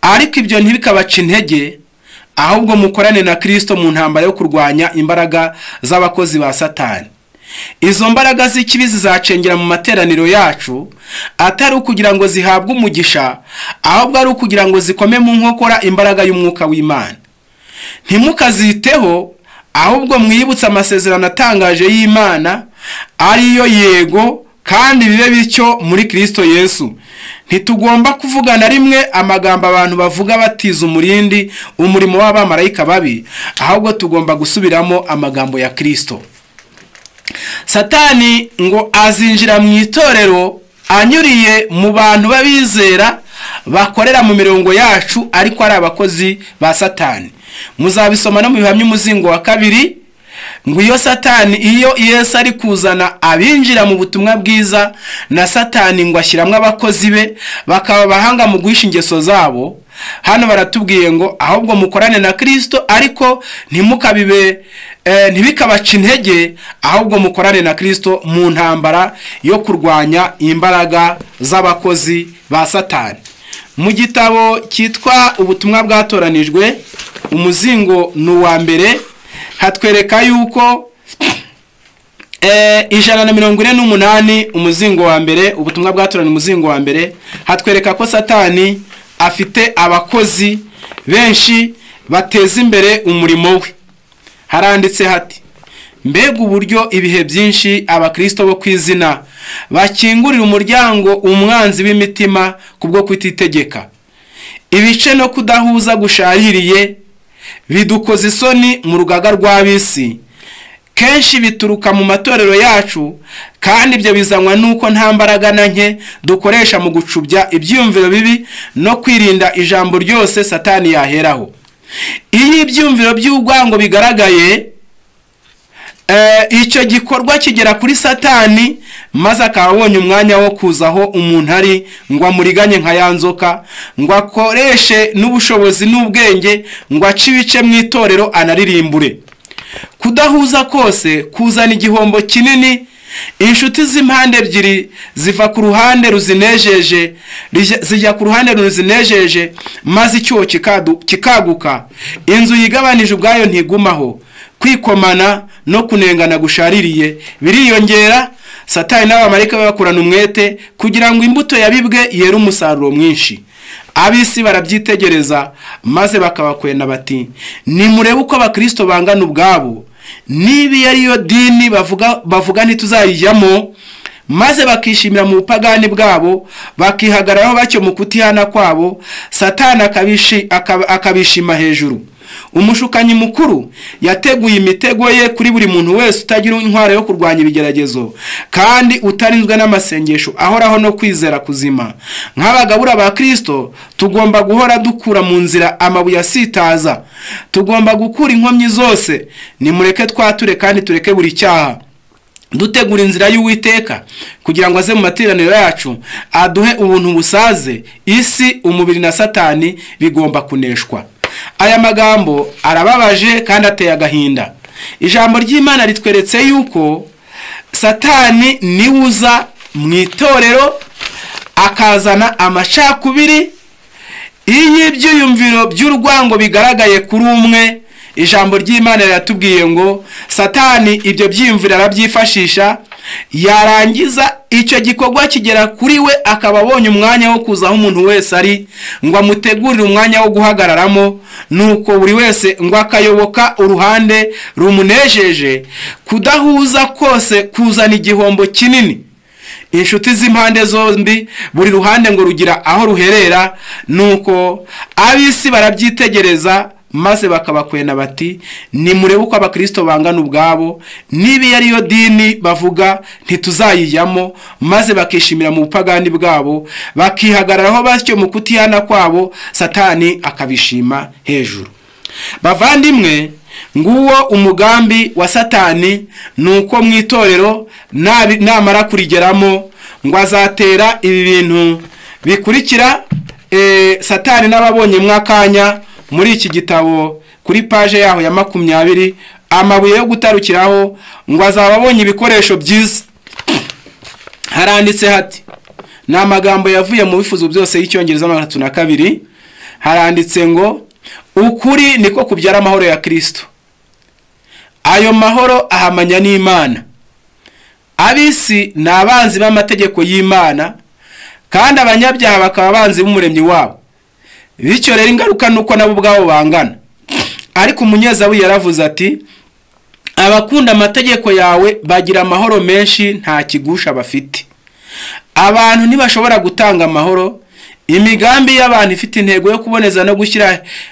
ariko ibyo ntibikabaca intege, ahubwo mukorane na Kristo mu ntambara yo kurwanya imbaraga z'abakozi ba Satani. Izo mbaraga z'ikibi zizacengera mu materaniro yacu, atari ukugira ngo zihabwe umugisha, ahubwo ari ukugira ngo zikome mu nkokora imbaraga y'umwuka w'Imana. Ntimukaziteho, ahubwo mwibutse amasezerano atangaje y'Imana, ariyo yego kandi bibe bityo muri Kristo Yesu. Ntitugomba kuvugana rimwe amagambo abantu bavuga batiza umurindi umurimo w'abamarayika babi, ahubwo tugomba gusubiramo amagambo ya Kristo. Satani ngo azinjira mu itorero anyuriye mu bantu babizera bakorera mu mirongo yacu, ariko ari abakozi ba Satani. Muzabisoma no mu bihamya umuzingo wa 2 ngo iyo Satani, iyo Yesu ari kuzana abinjira mu butumwa bwiza, na Satani ngo ashyiramo abakozi be bakaba bahanga mu guhisha ingeso zabo. Hano baratubwiye ngo ahubwo mukorane na Kristo, ariko ntibikabaca intege, ahubwo mukorane na Kristo mu ntambara yo kurwanya imbaraga z'abakozi ba Satani. Mu gitabo cyitwa ubutumwa bwatoranijwe, umuzingo n'uwa mbere, hatwereka yuko 148 umuzingo wa mbere, ubutumwa bwatoranijwe umuzingo wa mbere, hatwereka ko Satani afite abakozi benshi bateza imbere umurimo we. Haranditse hati: mbega uburyo ibihe byinshi abakristo bo kwizina bakingurira umuryango umwanzi w'imitima kubwo kutitegeka. Ibice no kudahuza gushaririye bidukoza isoni mu rugaga rw'abisi, kenshi bituruka mu matorero yacu, kandi ibyo bizanwa nuko nta mbaraga na nke dukoresha mu gucubya ibyumviro bibi no kwirinda ijambo ryose Satani yaheraho. Iyo ibyumviro by'urwango bigaragaye, icyo gikorwa kigera kuri Satani, maze akaba abonye umwanya wo kuzaho umuntu ari ngo amuriganye nka ya nzoka, ngo akoreshe n'ubushobozi n'ubwenge ngo ace ibice mu itorero anaririmbure. Kudahuza kose kuzana igihombo kinini. Inshuti z'impande ebyiri ziva ku ruhande ruzinejeje zijya ku ruhande ruzinejeje, maze icyo kikaguka. Inzu yigabanije ubwayo ntigumaho. Kwikomana no kunengana gushaririye biriyongera. Satani n'abamarayika bakorana umwete kugira ngo imbuto yabibwe yere umusaruro mwinshi. Abisi barabyitegereza maze bakabakwena bati: nimurebe uko abakristo bangana ubwabo, nibi yariyo dini bavuga ntituzayijyamo, maze bakishimira mu bupagani bwabo, bakihagararaho bacyo mu kutihana kwabo. Satani akabishima hejuru. Umushukanyi mukuru yateguye imitego ye kuri buri muntu wese utagira intwaro yo kurwanya ibigeragezo, kandi utarinzwe n'amasengesho ahoraho no kwizera kuzima. Nk'abagabura ba Kristo tugomba guhora dukura mu nzira amabuye asitaza, tugomba gukura inkomyi zose. Nimureke twature kandi tureke buri cyaha, dutegura inzira y'Uwiteka kugira ngo aze mu materaniro yacu aduhe ubuntu busaze. Isi, umubiri na Satani bigomba kuneshwa. Aya magambo arababaje kandi ateye agahinda. Ijambo ry'Imana ritweretse yuko Satani niwuza mu itorero akazana amacakubiri. Iyo ibyiyumviro by'urwango bigaragaye kuri umwe, ijambo ry'Imana riratubwiye ngo Satani ibyo byiyumviro arabyifashisha, yarangiza icyo gikorwa kigera kuri we, akaba abonye umwanya wo kuzaho umuntu wese ari ngo amutegurire umwanya wo guhagararamo, nuko buri wese ngo akayoboka uruhande rumunejeje. Kudahuza kose kuzana igihombo kinini. inshuti z'impande zombi, buri ruhande ngo rugira aho ruherera. Nuko ab'isi barabyitegereza maze bakabakwena bati, nimurebe uko abakristo bangana ubwabo, niba iyo ariyo dini bavuga ntituzayijyamo, maze bakishimira mu bupagani bwabo, bakihagararaho batyo mu kutihana kwabo, Satani akabishima hejuru. Bavandimwe, nguwo umugambi wa Satani, nuko mu itorero namara kurigeramo ngo azatera ibi bintu bikurikira. Satani n'ababonye mwakanya muri iki gitabo kuri page yaho ya 20, amabuye yo gutarukiraho, ngo azaba abonye ibikoresho byiza. Haranditse hati, ni amagambo yavuye mu bifuzo byose y'Icyongereza 32. Haranditse ngo, ukuri niko kubyara amahoro ya Kristo, ayo mahoro ahamanya n'Imana. Ab'isi ni abanzi b'amategeko y'Imana, kandi abanyabyaha bakaba abanzi b'umuremyi wabo. Bityo rero ingaruka nuko nabo ubwabo bangana. Ariko umunyezaburi yaravuze ati, abakunda amategeko yawe bagira amahoro menshi, nta kigusha bafite. Abantu ntibashobora gutanga amahoro. Imigambi y'abantu ifite intego yo kuboneza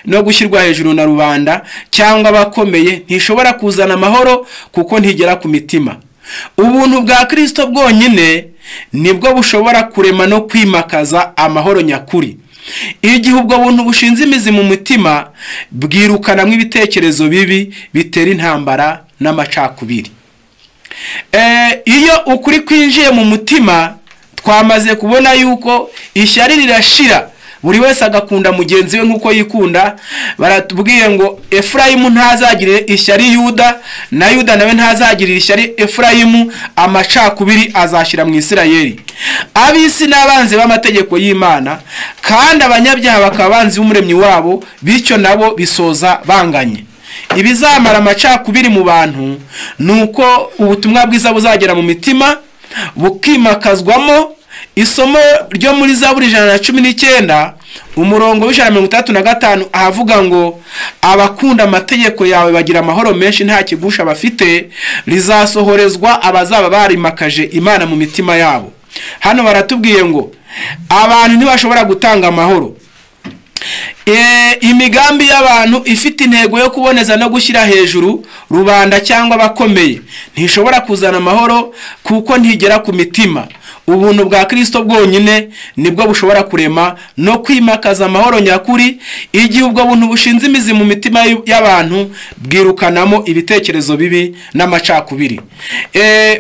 no gushyirwa hejuru na rubanda cyangwa abakomeye ntishobora kuzana amahoro, kuko ntigera ku mitima. Ubuntu bwa Kristo bwonyine nibwo bushobora kurema no kwimakaza amahoro nyakuri. Igihe ubwo buntu bushinze imizi mu mutima, bwirukanamo ibitekerezo bibi bitera intambara n'amacakubiri. Iyo ukuri kwinjiye mu mutima, twamaze kubona yuko ishyari rirashira, buri wese agakunda mugenzi we nk'uko yikunda. Baratubwiye ngo Efurayimu ntazagirire ishyari Yuda, na Yuda nawe ntazagirire ishyari Efurayimu, amacakubiri azashyira mu Isirayeli. Ab'isi n'abanzi b'amategeko y'Imana, kandi abanyabyaha bakaba abanzi b'umuremyi wabo, bityo nabo bisoza banganye. Ibizamara amacakubiri mu bantu nuko ubutumwa bwiza buzagera mu mitima, bukimakazwamo. Isomo ryo muri Zaburi 119 umurongo w'135 ahavuga ngo, abakunda amategeko yawe bagira amahoro menshi, nta kigusha bafite, rizasohorezwa abazaba barimakaje Imana mu mitima yabo. Hano baratubwiye ngo abantu ntibashobora gutanga amahoro. Imigambi y'abantu ifite intego yo kuboneza no gushyira hejuru rubanda cyangwa abakomeye ntishobora kuzana amahoro, kuko ntigera ku mitima. Ubuntu bwa Kristo bwonyine nibwo bushobora kurema no kwimakaza amahoro nyakuri. Igihe ubwo buntu bushinze imizi mu mitima y'abantu, bwirukanamo ibitekerezo bibi n'amacakubiri.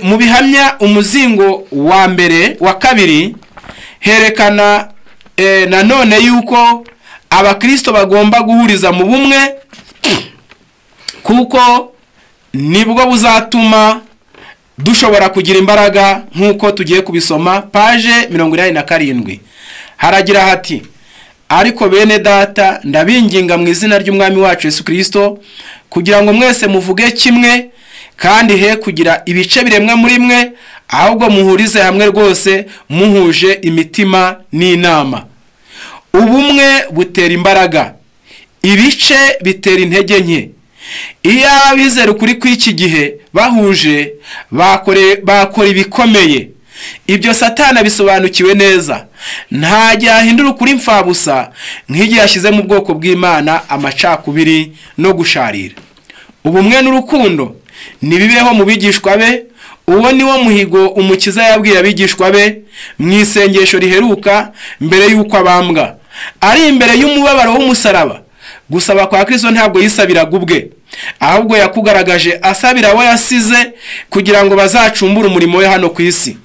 Mu bihamya umuzingo wa mbere wa kabiri herekana nanone yuko abakristo bagomba guhuriza mu bumwe, kuko nibwo buzatuma dushobora kugira imbaraga, nk'uko tugiye kubisoma page 87. Haragira hati, ariko bene data ndabinginga mu izina ry'umwami wacu Yesu Kristo, kugira ngo mwese muvuge kimwe, kandi he kugira ibice biremwa muri mwe, ahubwo muhurize hamwe rwose, muhuje imitima n'inama. Ubumwe butera imbaraga, ibice bitera intege nke. Iyo abizera ukuri kw'iki gihe bahuje, bakora ibikomeye. Ibyo Satani bisobanukiwe neza. Ntajya ahindura ukuri mfabusa, nk'igihe yashyize mu bwoko bw'Imana amacakubiri no gusharira. Ubumwe n'urukundo nibibeho mu bigishwa be. Uwo ni wo muhigo Umukiza yabwiye abigishwa be mu isengesho riheruka mbere y'uko abambwa. Ari imbere y'umubabaro w'umusaraba, gusaba kwa Kristo ntabwo yisabiraga ubwe, ahubwo yakugaragaje asabira abo yasize, kugira ngo bazacumbure umurimo we hano ku isi.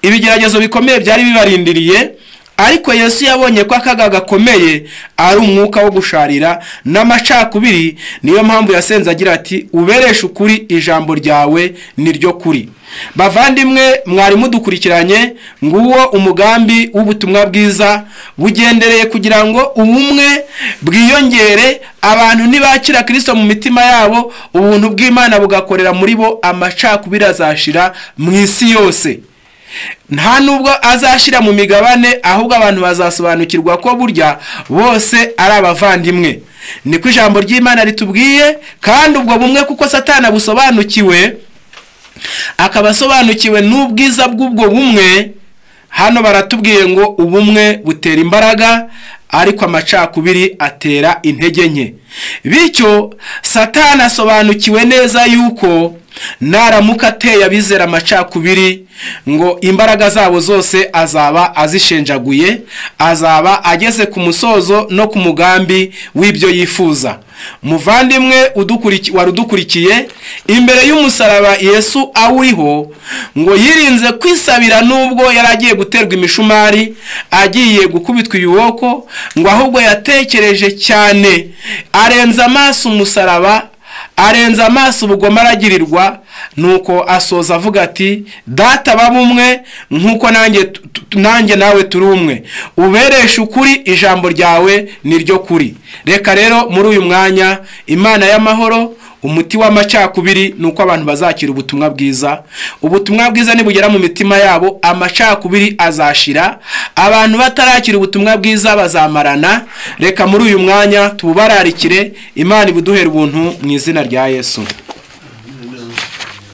Ibigeragezo bikomeye byari bibarindiriye, ariko Yesu yabonye ko akaga gakomeye ari umwuka wo gusharira n'amacakubiri. Niyo mpamvu yasenze agira ati, ubereshe ukuri, ijambo ryawe niryo kuri. Bavandimwe, mwari mudukurikiranye, nguwo umugambi w'ubutumwa bwiza, bugendereye kugira ngo ubumwe bwiyongere, abantu nibakira Kristo mu mitima yabo, ubuntu bw'Imana bugakorera muri bo, amacakubiri azashira mu isi yose. Nta nubwo azashira mu migabane, ahubwo abantu bazasobanukirwa ko burya bose ari abavandimwe. Niko ijambo ry'Imana ritubwiye, kandi ubwo bumwe kuko Satani busobanukiwe, akaba asobanukiwe n'ubwiza bw'ubwo bumwe. Hano baratubwiye ngo ubumwe butera imbaraga, ariko amacakubiri atera intege nke. Bityo Satani asobanukiwe neza yuko naramuka ateye abizera amacakubiri, ngo imbaraga zabo zose azaba azishenjaguye, azaba ageze ku musozo no ku mugambi w'ibyo yifuza. Muvandimwe warudukurikiye, imbere y'umusaraba Yesu awuriho, ngo yirinze kwisabira nubwo yaragiye guterwa imishumari, agiye gukubitwa ibiboko, ngo ahubwo yatekereje cyane, arenza amaso umusaraba, arenza amaso ubugome aragirirwa, nuko asoza avuga ati, data babumwe nkuko nanjye nawe turi umwe, ubereshe ukuri, ijambo ryawe niryo kuri. Reka rero muri uyu mwanya Imana y'amahoro, umuti w'amacakubiri nuko abantu bazakira ubutumwa bwiza. Ubutumwa bwiza nibugera mu mitima yabo, amacakubiri azashira, abantu batarakira ubutumwa bwiza bazamarana. Reka muri uyu mwanya tububararikire, Imana ibuduhere ubuntu mu izina rya Yesu.